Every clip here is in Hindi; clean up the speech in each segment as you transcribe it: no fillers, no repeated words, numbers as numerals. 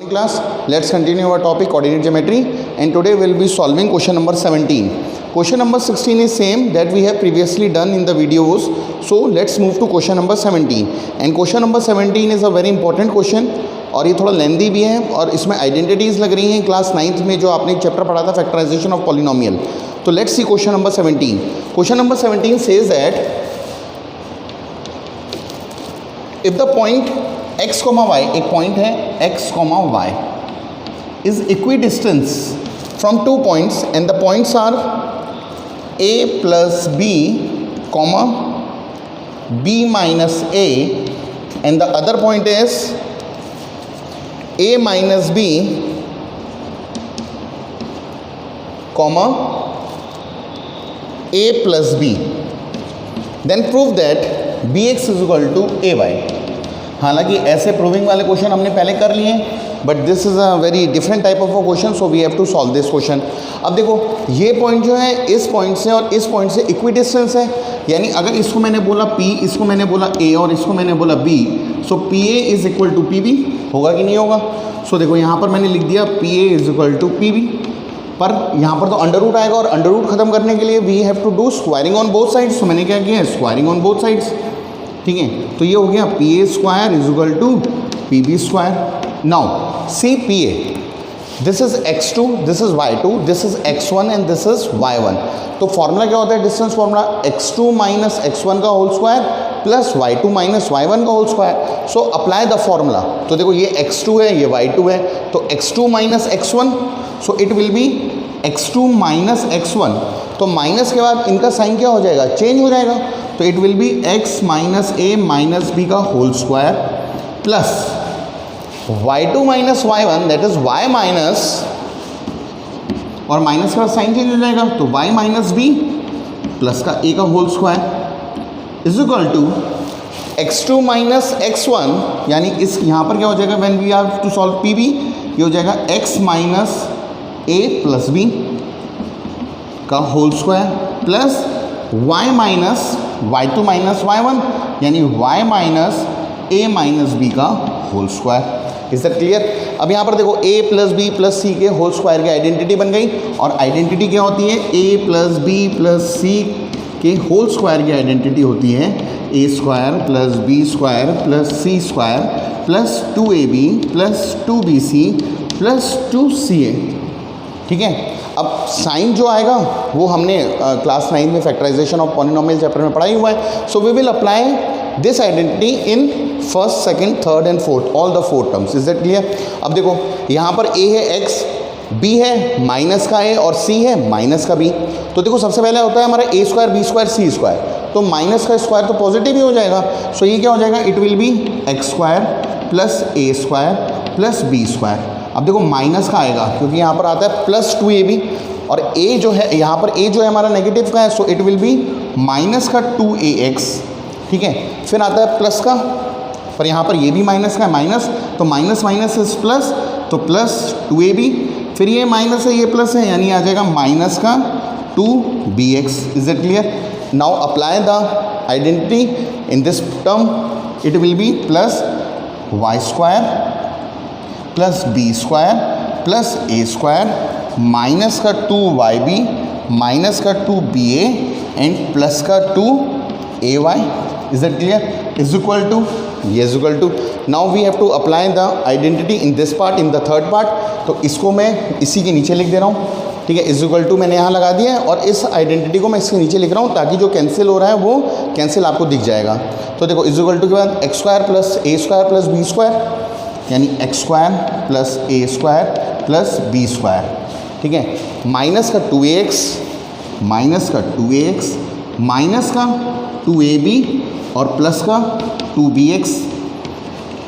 Class, let's continue our topic coordinate geometry, and today we'll be solving question number 17. Question number 16 is same that we have previously done in the videos. So let's move to question number 17. And question number 17 is a very important question और ये थोड़ा लेंदी भी है और इसमें आइडेंटिटीज़ लग रही हैं क्लास 9th में जो आपने एक चैप्टर पढ़ा था फैक्टराइजेशन ऑफ पॉलिनोमियल. तो let's see question number 17. Question number 17 says that if the point x, y, एक पॉइंट है x, y is equidistance from 2 points and the points are a plus b, b minus a, and the other point is a minus b, a plus b. Then prove that bx is equal to ay. हालांकि ऐसे प्रूविंग वाले क्वेश्चन हमने पहले कर लिए हैं, but this is a very different type of a question, so we have to solve this question. अब देखो ये पॉइंट जो है इस पॉइंट से और इस पॉइंट से इक्विडिस्टेंस है, यानी अगर इसको मैंने बोला P, इसको मैंने बोला A और इसको मैंने बोला B, so PA is equal to PB. होगा कि नहीं होगा? सो देखो यहाँ पर मैंने लिख दिया PA is equal to PB, पर यहाँ पर तो अंडर रूट आएगा और अंडर रूट खत्म करने के लिए we have to do squaring on both sides. तो मैंने क्या किया है, स्क्वायरिंग ऑन बोथ साइड्स. ठीक है, तो ये हो गया PA square is equal to PB square. Now see PA, this is x2, this is y2, this is x1 and this is y1. तो फॉर्मूला क्या होता है, distance formula x2 minus x1 का whole square plus y2 minus y1 का whole square. So apply the formula. तो देखो ये x2 है, ये y2 है, तो x2 minus x1, so it will B x2 minus x1. तो माइनस के बाद इनका साइन क्या हो जाएगा, चेंज हो जाएगा. तो it will be x minus a minus b का whole square plus y2 minus y1 that is y minus, और माइनस के बाद साइन चेंज हो जाएगा, तो y माइनस b प्लस का a का whole square is equal to x2 minus x1, यानी इस यहाँ पर क्या हो जाएगा, when we have to solve PB, ये हो जाएगा x minus a plus b का whole square plus y minus y2 minus y1, यानी y minus a minus b का whole square. Is that clear? अब यहाँ पर देखो a plus b plus c के होल स्क्वायर की आइडेंटिटी बन गई, और आइडेंटिटी क्या होती है, a plus b plus c के होल स्क्वायर की आइडेंटिटी होती है a square plus b square plus c square plus 2ab plus 2bc plus 2ca. ठीक है, अब साइन जो आएगा वो हमने क्लास 9 में फैक्टराइजेशन ऑफ पॉलिनोमियल चैप्टर में पढ़ाई हुआ है. So we will apply this identity in first, second, third and fourth, all the 4 terms. Is that clear? अब देखो यहाँ पर a है x, b है माइनस का a और c है माइनस का b. तो देखो सबसे पहले होता है हमारा a square b square c square, तो माइनस का स्क्वायर तो पॉजिटिव ही हो जाएगा. सो ये क्या हो जाएगा, it will be x square plus a square plus b square. अब देखो माइनस का आएगा क्योंकि यहाँ पर आता है प्लस 2ab, और a जो है यहाँ पर a जो है हमारा नेगेटिव का है, सो इट विल बी माइनस का 2ax. ठीक है, फिर आता है प्लस का, पर यहाँ पर ये भी माइनस का है, माइनस, तो माइनस माइनस इज प्लस, तो प्लस 2ab, फिर ये माइनस है ये प्लस है, यानी आ जाएगा माइनस का 2bx. Is it clear? Now apply the identity in this term, it will be plus y square plus b square plus a square minus का 2yb माइनस का 2ba एंड प्लस का 2ay. Is that clear? Is equal to, ये is equal to. Now we have to apply the identity in this part, in the third part. तो इसको मैं इसी के नीचे लिख दे रहा हूँ. ठीक है, इज इक्वल टू मैंने यहाँ लगा दिया है, और इस आइडेंटिटी को मैं इसके नीचे लिख रहा हूँ ताकि जो कैंसिल हो रहा है वो कैंसिल आपको दिख जाएगा. तो देखो इज इक्वल टू के बाद x square plus a square plus b square, यानी x square plus a square plus b square. ठीक है, माइनस का 2ax माइनस का 2ax माइनस का 2ab और प्लस का 2bx.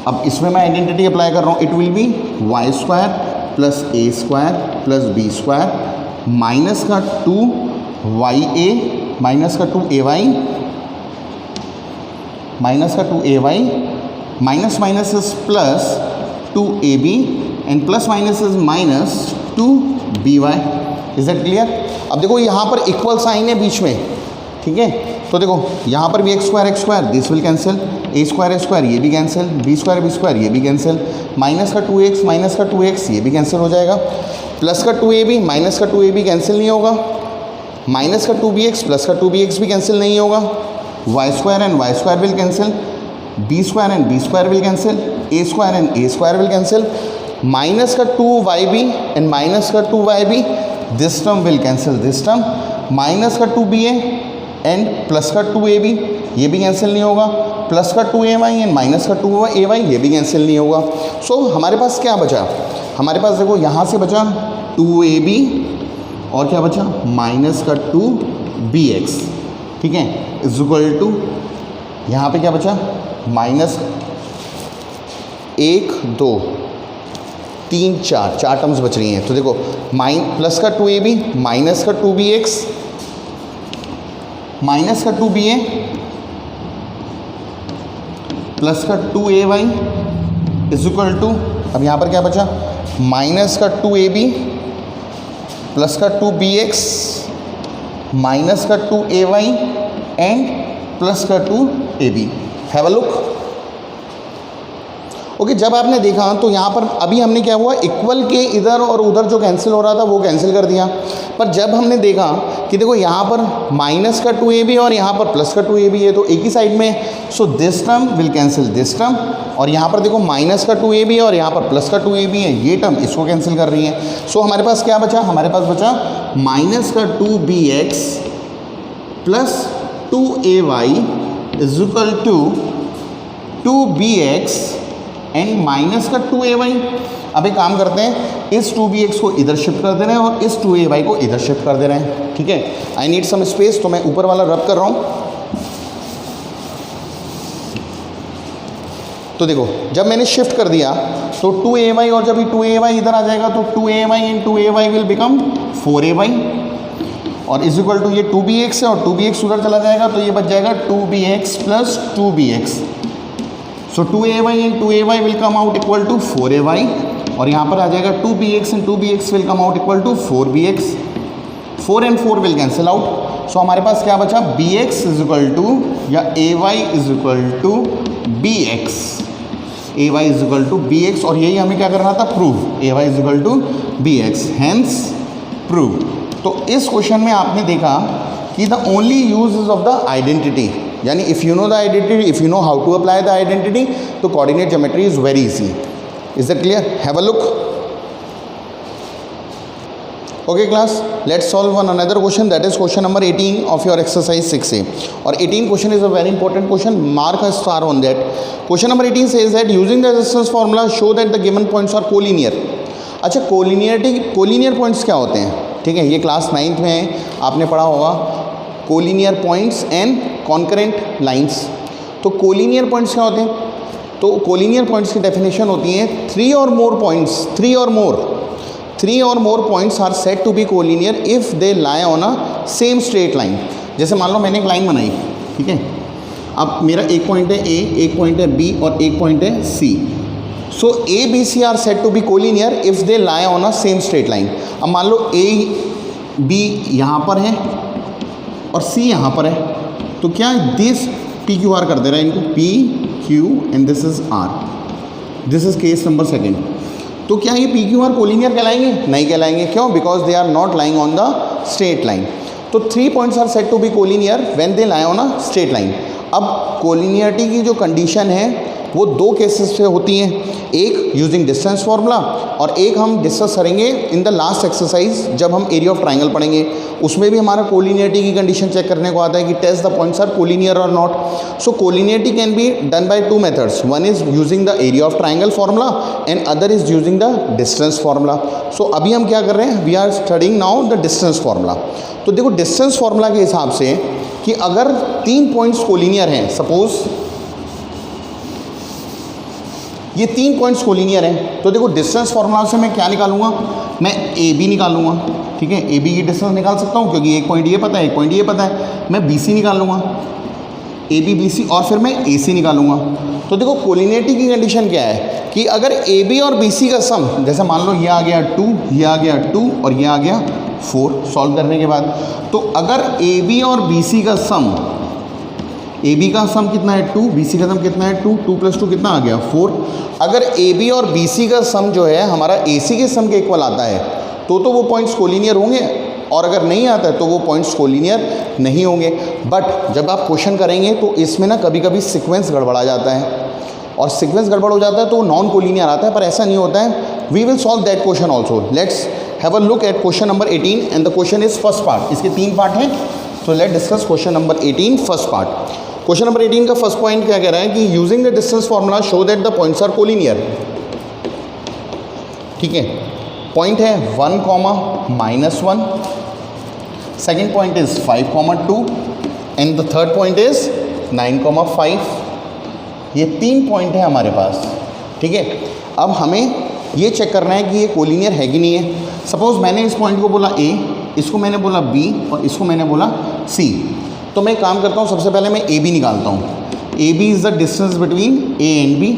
अब इसमें मैं आइडेंटिटी अप्लाई कर रहा हूँ, it will B y square plus a square plus b square minus का 2ya माइनस का 2ay माइनस का 2ay, minus minus is plus 2ab and plus minus is minus 2by. Is that clear? अब देखो यहाँ पर इक्वल साइन है बीच में. ठीक है, तो देखो यहाँ पर भी x square this will cancel, A square ये भी कैंसिल, बी स्क्वायर ये भी कैंसिल, माइनस का 2x ये भी कैंसिल हो जाएगा, प्लस का 2ab माइनस का 2ab कैंसिल नहीं होगा, माइनस का 2bx प्लस का 2bx भी कैंसिल नहीं होगा, y square will cancel, b square will cancel, a square will cancel, minus का 2yb एंड माइनस का 2yb this term will cancel this term, minus का 2ba एंड प्लस का 2ab ये भी कैंसिल नहीं होगा, प्लस का 2ay एंड माइनस का 2ay ये भी कैंसिल नहीं होगा। सो हमारे पास क्या बचा, हमारे पास देखो यहाँ से बचा 2ab और क्या बचा माइनस का 2bx, ठीक है, इज इक्वल टू यहाँ पे क्या बचा माइनस 1 2 3 4 टर्म्स बच रही हैं। तो देखो प्लस का 2ab माइनस का 2bx माइनस का 2ba प्लस का 2ay इज इक्वल टू, अब यहाँ पर क्या बचा माइनस का 2ab प्लस का 2bx माइनस का 2ay एंड प्लस का 2ab। Have a look. Okay, जब आपने देखा तो यहाँ पर अभी हमने क्या हुआ, इक्वल के इधर और उधर जो कैंसिल हो रहा था वो कैंसिल कर दिया, पर जब हमने देखा कि देखो यहाँ पर माइनस का 2ab और यहाँ पर प्लस का 2ab है तो एक ही साइड में, so this term will cancel this term, और यहाँ पर देखो माइनस का 2ab और यहाँ पर प्लस का 2ab है, ये टर्म इसको कैंसिल कर रही है। सो हमारे पास क्या बचा, हमारे पास बचा माइनस का 2bx plus 2ay is equal to 2bx and minus का 2ay। अब एक काम करते हैं, इस 2bx को इधर शिफ्ट कर दे रहे हैं और इस 2ay को इधर शिफ्ट कर दे रहे हैं, ठीक है। आई नीड सम स्पेस, तो मैं ऊपर वाला रब कर रहा हूँ। तो देखो जब मैंने शिफ्ट कर दिया तो 2ay और जब ये 2ay इधर आ जाएगा तो 2ay and 2ay will become 4ay और इज इक्वल टू ये 2bx है और 2bx उधर चला जाएगा तो ये बच जाएगा 2bx plus 2bx। So 2ay and 2ay will come out equal to 4ay और यहाँ पर आ जाएगा 2bx and 2bx will come out equal to 4bx। 4 and 4 will cancel out. So हमारे पास क्या बचा, bx इज इक्वल टू या ay is equal to bx, ay is equal to bx, और यही हमें क्या करना था, prove ay is equal to bx, hence prove. तो इस क्वेश्चन में आपने देखा कि the only use is of the identity, यानी if you know the identity, if you know how to apply the identity, तो coordinate geometry is very easy. Is that clear? Have a look. Okay class, let's solve one another question, that is question number 18 of your exercise 6A, और 18 question is a very important question, mark a star on that. Question number 18 says that using the resistance formula show that the given points are collinear. अच्छा, कोलिनियर पॉइंट्स क्या होते हैं, ठीक है, ये क्लास 9th में है, आपने पढ़ा होगा collinear points and concurrent lines. तो कोलिनियर पॉइंट्स क्या होते हैं, तो कोलिनियर पॉइंट्स की डेफिनेशन होती है थ्री और more points are said to be collinear if they lie on a same straight line. जैसे मान लो मैंने एक लाइन बनाई, ठीक है, अब मेरा एक पॉइंट है A, एक पॉइंट है B और एक पॉइंट है C। So A, B, C are said to be collinear if they lie on a same straight line. अब मान लो A, B यहाँ पर है और C यहाँ पर है, तो क्या दिस PQR कर दे रहा है इनको, PQ and this is R, this is case number 2। तो क्या ये PQR कोलिनियर कहलाएंगे? नहीं कहलाएंगे। क्यों? Because they are not lying on the straight line. तो 3 points are said to be collinear when they lie on a straight line. अब कोलिनियरिटी की जो कंडीशन है वो 2 केसेस से होती हैं, एक यूजिंग डिस्टेंस फार्मूला और एक हम डिस्कस करेंगे इन द लास्ट एक्सरसाइज जब हम एरिया ऑफ ट्राइंगल पढ़ेंगे, उसमें भी हमारा कोलिनियरिटी की कंडीशन चेक करने को आता है कि test the points are collinear और not. So collinearity can be done by 2 methods, one is using the area of triangle formula and other is using the distance formula. So अभी हम क्या कर रहे हैं, we are studying now the distance formula. तो देखो डिस्टेंस फार्मूला के हिसाब से कि अगर 3 पॉइंट्स कोलिनियर हैं, सपोज ये 3 पॉइंट्स कोलिनियर हैं, तो देखो डिस्टेंस फार्मूला से मैं क्या निकालूंगा, मैं AB निकालूंगा, ठीक है, AB की डिस्टेंस निकाल सकता हूँ क्योंकि एक पॉइंट ये पता है, एक पॉइंट ये पता है। मैं BC निकाल लूँगा, AB BC, और फिर मैं AC निकालूंगा। तो देखो कोलिनियरिटी की कंडीशन क्या है कि अगर AB और BC का सम, जैसे मान लो ये आ गया 2, ये आ गया 2 और ये आ गया 4 सॉल्व करने के बाद, तो अगर AB और BC का सम ए बी का सम कितना है 2, बी सी का सम कितना है 2, 2 + 2 कितना आ गया 4। अगर ए बी और बी सी का सम जो है हमारा ए सी के सम के इक्वल आता है तो वो पॉइंट्स कोलिनियर होंगे, और अगर नहीं आता है तो वो पॉइंट्स कोलिनियर नहीं होंगे। बट जब आप क्वेश्चन करेंगे तो इसमें ना कभी कभी सीक्वेंस गड़बड़ा जाता है, और सीक्वेंस गड़बड़ हो जाता है तो नॉन कोलिनियर आता है, पर ऐसा नहीं होता है। We will solve that question also. Let's have a look at question number 18 and the question is first part. इसके 3 पार्ट हैं, तो let discuss question number 18 first part. Question number 18 का फर्स्ट पॉइंट क्या कह रहा है कि using the distance formula show that the points are collinear. ठीक है, पॉइंट है 1, -1, second point is 5, 2 and the third point is 9, 5। ये 3 पॉइंट है हमारे पास। ठीक है, अब हमें ये चेक करना है कि ये कोलिनियर है कि नहीं है। सपोज मैंने इस पॉइंट को बोला ए, इसको मैंने बोला बी और इसको मैंने बोला सी। तो मैं काम करता हूँ, सबसे पहले मैं ए बी निकालता हूँ। A B is the distance between A and B.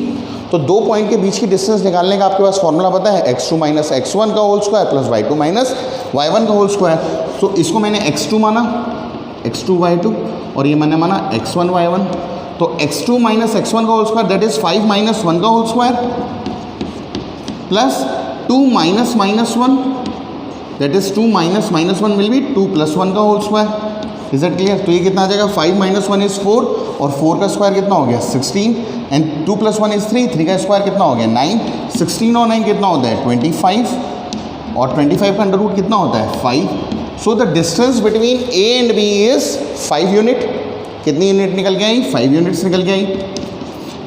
तो 2 पॉइंट के बीच की डिस्टेंस निकालने का आपके पास फॉर्मूला पता है, x2 - x1 का whole square plus y2 - y1 का होल स्क्वायर। तो इसको मैंने x2 माना, x2 y2, और ये मैंने माना x1 y1। तो x2 - x1 का होल स्क्वायर दैट इज 5 - 1 का whole square plus 2 - -1 that is 2 - -1 will be 2 + 1 का whole square. Is that clear? तो ये कितना आ जाएगा, 5 - 1 इज 4, और 4 का स्क्वायर कितना हो गया 16, एंड 2 + 1 इज 3, 3 का स्क्वायर कितना हो गया 9, 16 और 9 कितना होता है 25, और 25 का अंडर रूट कितना होता है 5। So the distance between A and B is 5 unit. कितनी यूनिट निकल के आई, 5 यूनिट्स निकल के आई।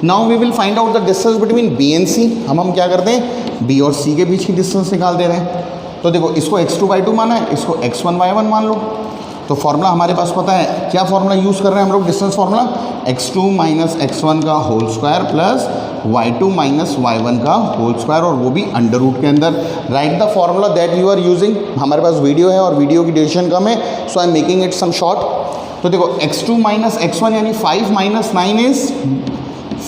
Now we will find out the distance between B and C. हम क्या करते हैं, बी और सी के बीच की डिस्टेंस निकाल दे रहे हैं। तो देखो, इसको x2 y2 माना है, इसको x1 y1 मान लो। तो फॉर्मूला हमारे पास पता है, क्या फॉर्मूला यूज़ कर रहे हैं हम लोग, डिस्टेंस फॉर्मूला, x2 - x1 का whole square plus y2 - y1 का होल स्क्वायर, और वो भी अंडर रूट के अंदर। Right the formula that you are using. हमारे पास वीडियो है और वीडियो की ड्यूरेशन कम है, so I am making it some short. तो देखो, x2 - x1 यानी 5 - 9 इज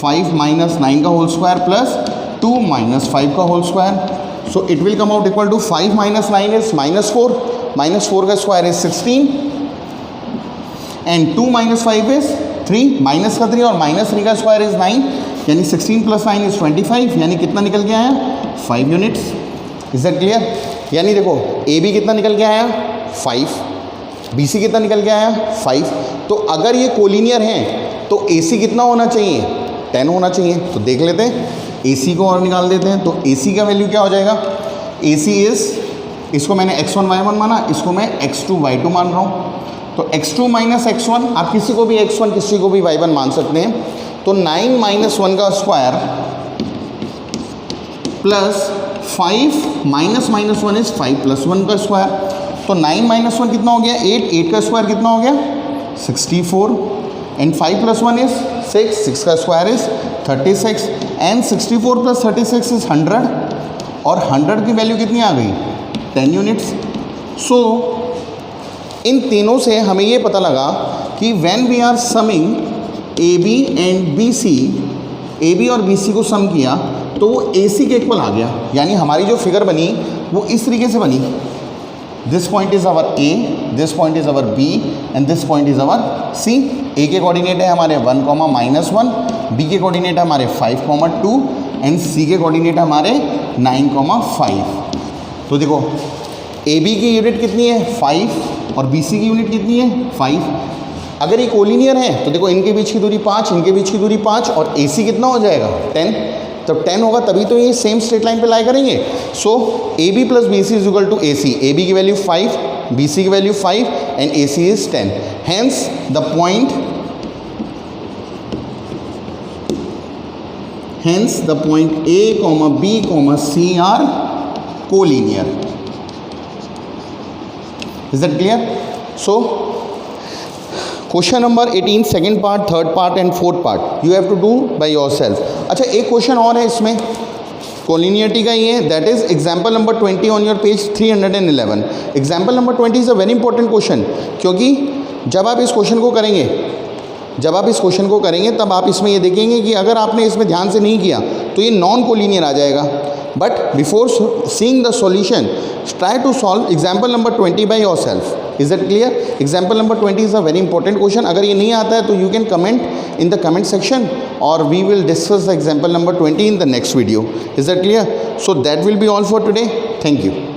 5 - 9 का होल स्क्वायर प्लस 2 - 5 का whole square. So it will come out equal to 5 - 9 is -4, -4 का square is 16, and 2 - 5 is 3, minus का 3 और -3 का स्क्वायर इज 9, यानी 16 + 9 इज 25, यानी कितना निकल के आया 5 यूनिट्स। Is that clear? यानी देखो, ए बी कितना निकल के आया 5, बी सी कितना निकल के आया 5। तो अगर ये कोलिनियर हैं तो ए सी कितना होना चाहिए 10 होना चाहिए। तो देख लेते हैं, ए सी को और निकाल देते हैं। तो ए सी का वैल्यू क्या हो जाएगा, ए सी इज़, इसको मैंने x1 y1 माना, इसको मैं x2 y2 मान रहा हूँ। तो x2 - x1, आप किसी को भी x1 किसी को भी y1 मान सकते हैं। तो 9 - 1 का स्क्वायर प्लस 5 -1 इज 5 + 1 का स्क्वायर। तो 9 - 1 कितना हो गया 8, 8 का स्क्वायर कितना हो गया 64, एंड 5 + 1 इज 6, 6 का स्क्वायर इज 36, एंड 64 + 36 इज 100, और 100 की वैल्यू कितनी आ गई 10 यूनिट्स। सो इन तीनों से हमें ये पता लगा कि when we are summing A B and B C, A B और बी सी को सम किया तो वो ए सी के इक्वल आ गया। यानी हमारी जो फिगर बनी वो इस तरीके से बनी, this point is our A, this point is our B, and this point is our C. A के कोऑर्डिनेट है हमारे 1, -1, बी के कोऑर्डिनेट है हमारे 5, 2, एंड सी के कोऑर्डिनेट हमारे 9, 5। तो देखो, ए बी की यूनिट कितनी है 5, और बी सी की यूनिट कितनी है 5। अगर ये कोलिनियर है तो देखो, इनके बीच की दूरी 5, इनके बीच की दूरी 5, और ए सी कितना हो जाएगा 10। तो 10 होगा तभी तो ये सेम स्ट्रेट लाइन पे लाई करेंगे। So A B + B C is equal to A C. A B की वैल्यू 5, बी सी की value 5, and A C is 10। Hence the point A, B, C are collinear. Is that clear? So question number 18 second part, third part and fourth part you have to do by yourself. अच्छा, एक क्वेश्चन और है इसमें कोलिनियरिटी का ही है, that is example number 20 on your page 311. Example number 20 is a very important question, क्योंकि जब आप इस क्वेश्चन को करेंगे तब आप इसमें ये देखेंगे कि अगर आपने इसमें ध्यान से नहीं किया तो ये नॉन कोलिनियर आ जाएगा. But before seeing the solution try to solve example number 20 by yourself. Is that clear? Example number 20 is a very important question. अगर ये नहीं आता है तो you can comment in the comment section और we will discuss the example number 20 in the next video. Is that clear? So that will be all for today. Thank you.